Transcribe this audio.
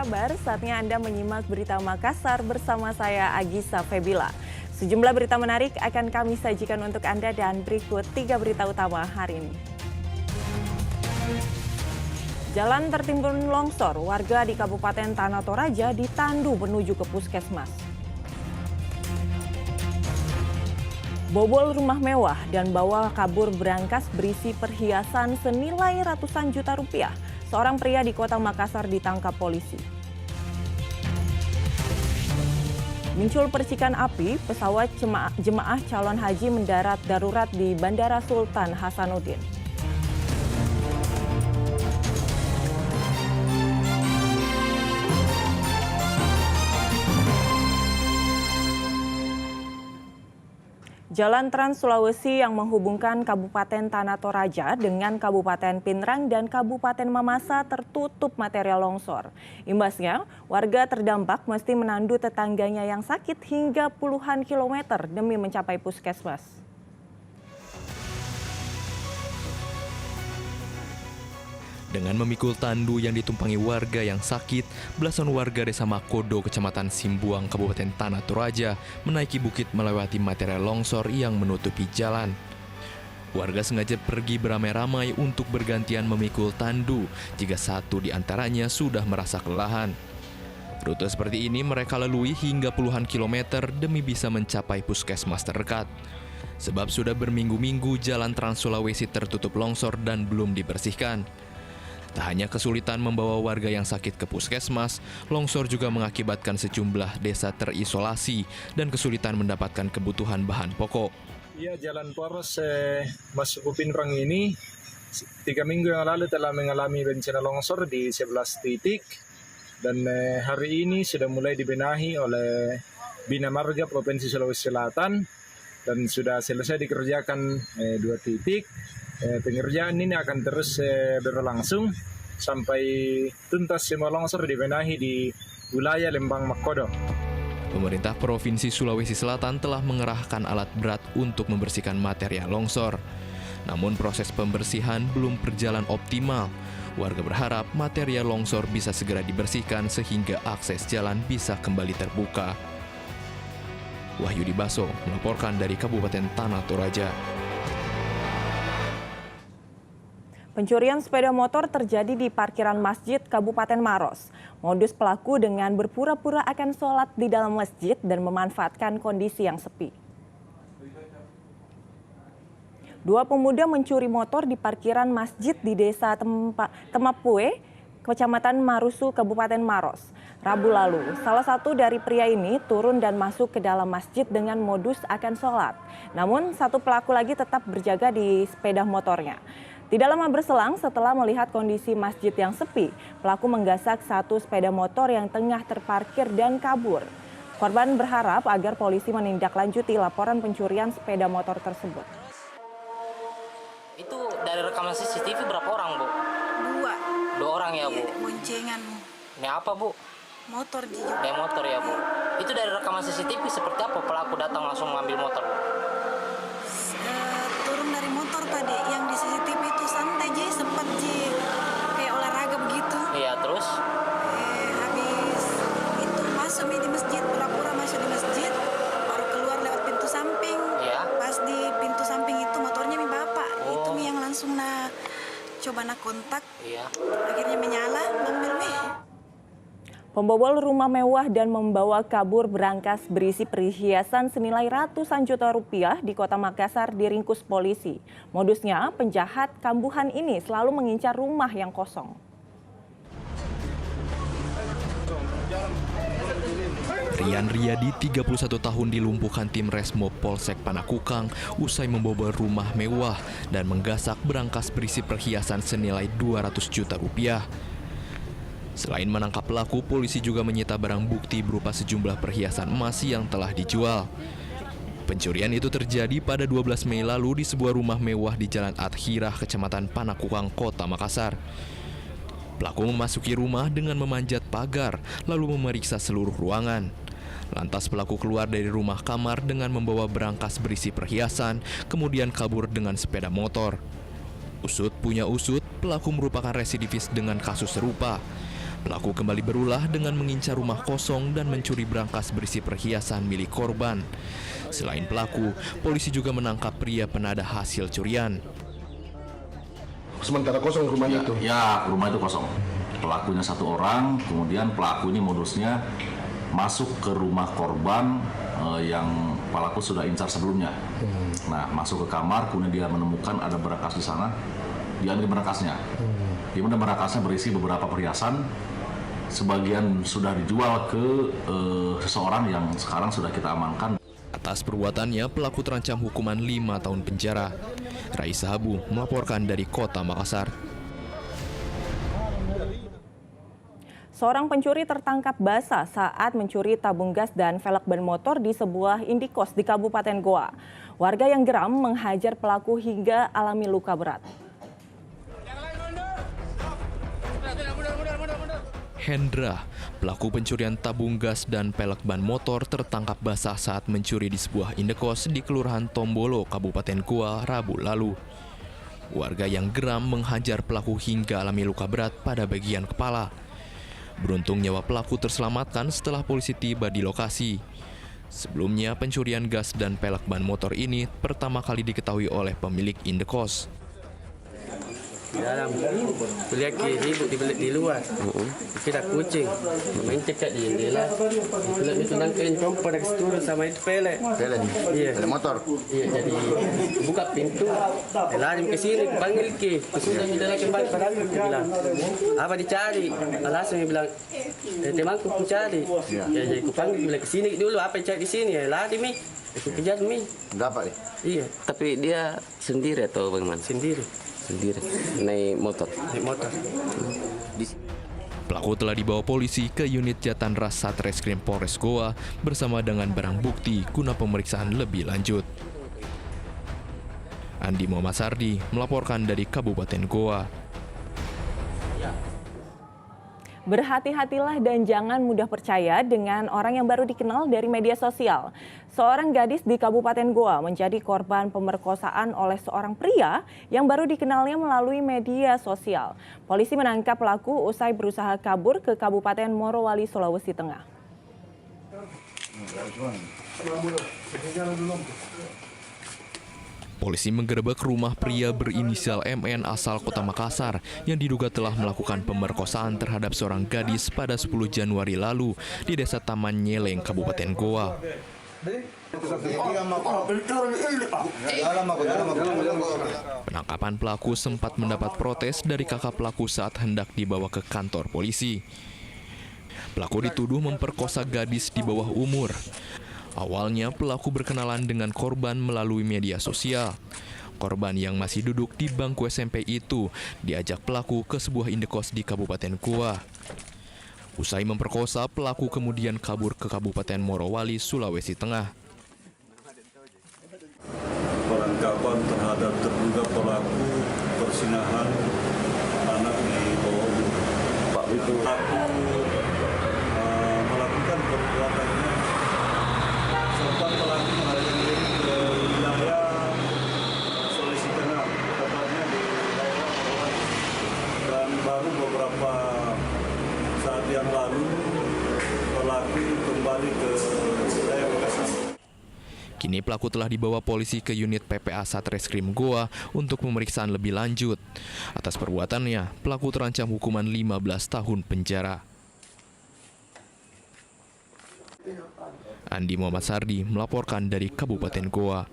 kabar? Saatnya Anda menyimak Berita Makassar bersama saya Agisa Febila. Sejumlah berita menarik akan kami sajikan untuk Anda dan berikut 3 berita utama hari ini. Jalan tertimbun longsor, warga di Kabupaten Tanah Toraja ditandu menuju ke puskesmas. Bobol rumah mewah dan bawa kabur berangkas berisi perhiasan senilai ratusan juta rupiah. Seorang pria di kota Makassar ditangkap polisi. Muncul percikan api, pesawat jemaah calon haji mendarat darurat di Bandara Sultan Hasanuddin. Jalan Trans Sulawesi yang menghubungkan Kabupaten Tanah Toraja dengan Kabupaten Pinrang dan Kabupaten Mamasa tertutup material longsor. Imbasnya, warga terdampak mesti menandu tetangganya yang sakit hingga puluhan kilometer demi mencapai puskesmas. Dengan memikul tandu yang ditumpangi warga yang sakit, belasan warga Desa Makodo, Kecamatan Simbuang, Kabupaten Tanah Toraja, menaiki bukit melewati material longsor yang menutupi jalan. Warga sengaja pergi beramai-ramai untuk bergantian memikul tandu jika satu di antaranya sudah merasa kelelahan. Rute seperti ini mereka lalui hingga puluhan kilometer demi bisa mencapai puskesmas terdekat. Sebab sudah berminggu-minggu jalan Trans Sulawesi tertutup longsor dan belum dibersihkan. Tak hanya kesulitan membawa warga yang sakit ke puskesmas, longsor juga mengakibatkan sejumlah desa terisolasi dan kesulitan mendapatkan kebutuhan bahan pokok. Iya, jalan poros masuk ke Pinrang ini 3 minggu yang lalu telah mengalami bencana longsor di 11 titik dan hari ini sudah mulai dibenahi oleh Bina Marga Provinsi Sulawesi Selatan dan sudah selesai dikerjakan 2 titik. Pengerjaan ini akan terus berlangsung sampai tuntas semua longsor dibenahi di wilayah Lembang Makodo. Pemerintah Provinsi Sulawesi Selatan telah mengerahkan alat berat untuk membersihkan material longsor. Namun proses pembersihan belum berjalan optimal. Warga berharap material longsor bisa segera dibersihkan sehingga akses jalan bisa kembali terbuka. Wahyudi Baso melaporkan dari Kabupaten Tanah Toraja. Pencurian sepeda motor terjadi di parkiran masjid Kabupaten Maros. Modus pelaku dengan berpura-pura akan sholat di dalam masjid dan memanfaatkan kondisi yang sepi. 2 pemuda mencuri motor di parkiran masjid di Desa Temapue, Kecamatan Marusu, Kabupaten Maros, Rabu lalu. Salah satu dari pria ini turun dan masuk ke dalam masjid dengan modus akan sholat. Namun satu pelaku lagi tetap berjaga di sepeda motornya. Tidak lama berselang setelah melihat kondisi masjid yang sepi, pelaku menggasak satu sepeda motor yang tengah terparkir dan kabur. Korban berharap agar polisi menindaklanjuti laporan pencurian sepeda motor tersebut. Itu dari rekaman CCTV berapa orang, Bu? 2 orang ya, Bu? Boncengan. Ini apa, Bu? Motor di Motor ya, Bu? Itu dari rekaman CCTV seperti apa pelaku datang langsung mengambil motor? turun dari motor tadi yang di CCTV itu santai Ji, sempat Ji kayak olahraga begitu. Iya, terus? Habis itu masuk di masjid, pura-pura masuk di masjid, baru keluar lewat pintu samping. Iya. Pas di pintu samping itu motornya mi bapak, itu mi yang langsung coba kontak. Iya. Akhirnya menyala, ngambil mi. Pembobol rumah mewah dan membawa kabur berangkas berisi perhiasan senilai ratusan juta rupiah di kota Makassar diringkus polisi. Modusnya, penjahat kambuhan ini selalu mengincar rumah yang kosong. Rian Riyadi, 31 tahun, dilumpuhkan tim Resmo Polsek Panakukang usai membobol rumah mewah dan menggasak berangkas berisi perhiasan senilai 200 juta rupiah. Selain menangkap pelaku, polisi juga menyita barang bukti berupa sejumlah perhiasan emas yang telah dijual. Pencurian itu terjadi pada 12 Mei lalu di sebuah rumah mewah di Jalan Adhirah, Kecamatan Panakukang, Kota Makassar. Pelaku memasuki rumah dengan memanjat pagar, lalu memeriksa seluruh ruangan. Lantas pelaku keluar dari rumah kamar dengan membawa berangkas berisi perhiasan, kemudian kabur dengan sepeda motor. Usut punya usut, pelaku merupakan residivis dengan kasus serupa. Pelaku kembali berulah dengan mengincar rumah kosong dan mencuri brankas berisi perhiasan milik korban. Selain pelaku, polisi juga menangkap pria penada hasil curian. Sementara kosong rumahnya itu? Ya, rumah itu kosong. Pelakunya 1 orang, kemudian pelaku ini modusnya masuk ke rumah korban yang pelaku sudah incar sebelumnya. Nah, masuk ke kamar, kemudian dia menemukan ada berangkas di sana. Dia ambil berangkasnya. Di mana berangkasnya berisi beberapa perhiasan. Sebagian sudah dijual ke seseorang yang sekarang sudah kita amankan. Atas perbuatannya, pelaku terancam hukuman 5 tahun penjara. Raisa Habu melaporkan dari Kota Makassar. Seorang pencuri tertangkap basah saat mencuri tabung gas dan velg ban motor di sebuah indikos di Kabupaten Goa. Warga yang geram menghajar pelaku hingga alami luka berat. Hendra, pelaku pencurian tabung gas dan pelek ban motor tertangkap basah saat mencuri di sebuah indekos di Kelurahan Tombolo, Kabupaten Goa, Rabu lalu. Warga yang geram menghajar pelaku hingga alami luka berat pada bagian kepala. Beruntung nyawa pelaku terselamatkan setelah polisi tiba di lokasi. Sebelumnya, pencurian gas dan pelek ban motor ini pertama kali diketahui oleh pemilik indekos. Di dalam kuliah ribut di luar, kita kucing main cekak di jendela, kuliah itu nangkain kompor dari situ sama itu pelek, iya, pelek motor, iya, jadi buka pintu, lari ke sini, panggil sudah kita lagi kembali pada aku bilang, apa dicari, alasan dia bilang, temanku aku cari, ya jadi aku panggil bilang ke sini dulu, apa yang cari di sini, ya lari mi, aku kejar mi, Dapat ya? iya, Tapi dia sendiri atau bagaimana? sendiri. Naik motor. Pelaku telah dibawa polisi ke unit Jatan Ras Satreskrim Polres Goa bersama dengan barang bukti guna pemeriksaan lebih lanjut. Andi Muhammad Sardi melaporkan dari Kabupaten Goa. Berhati-hatilah dan jangan mudah percaya dengan orang yang baru dikenal dari media sosial. Seorang gadis di Kabupaten Goa menjadi korban pemerkosaan oleh seorang pria yang baru dikenalnya melalui media sosial. Polisi menangkap pelaku usai berusaha kabur ke Kabupaten Morowali, Sulawesi Tengah. Polisi menggerebek rumah pria berinisial MN asal Kota Makassar yang diduga telah melakukan pemerkosaan terhadap seorang gadis pada 10 Januari lalu di Desa Taman Nyeleng, Kabupaten Goa. Penangkapan pelaku sempat mendapat protes dari kakak pelaku saat hendak dibawa ke kantor polisi. Pelaku dituduh memperkosa gadis di bawah umur. Awalnya pelaku berkenalan dengan korban melalui media sosial. Korban yang masih duduk di bangku SMP itu diajak pelaku ke sebuah indekos di Kabupaten Goa. Usai memperkosa, pelaku kemudian kabur ke Kabupaten Morowali, Sulawesi Tengah. Penangkapan terhadap terduga pelaku persinahan anak di bawah umur. Pelaku melakukan perbuatannya sempat pelaku melarikan diri ke wilayah Sulawesi Tengah, tepatnya di daerah Morowali. Dan baru beberapa saat yang lalu pelaku kembali ke wilayah Makassar. Kini pelaku telah dibawa polisi ke unit PPA Satreskrim Goa untuk pemeriksaan lebih lanjut. Atas perbuatannya, pelaku terancam hukuman 15 tahun penjara. Andi Muhammad Sardi melaporkan dari Kabupaten Goa.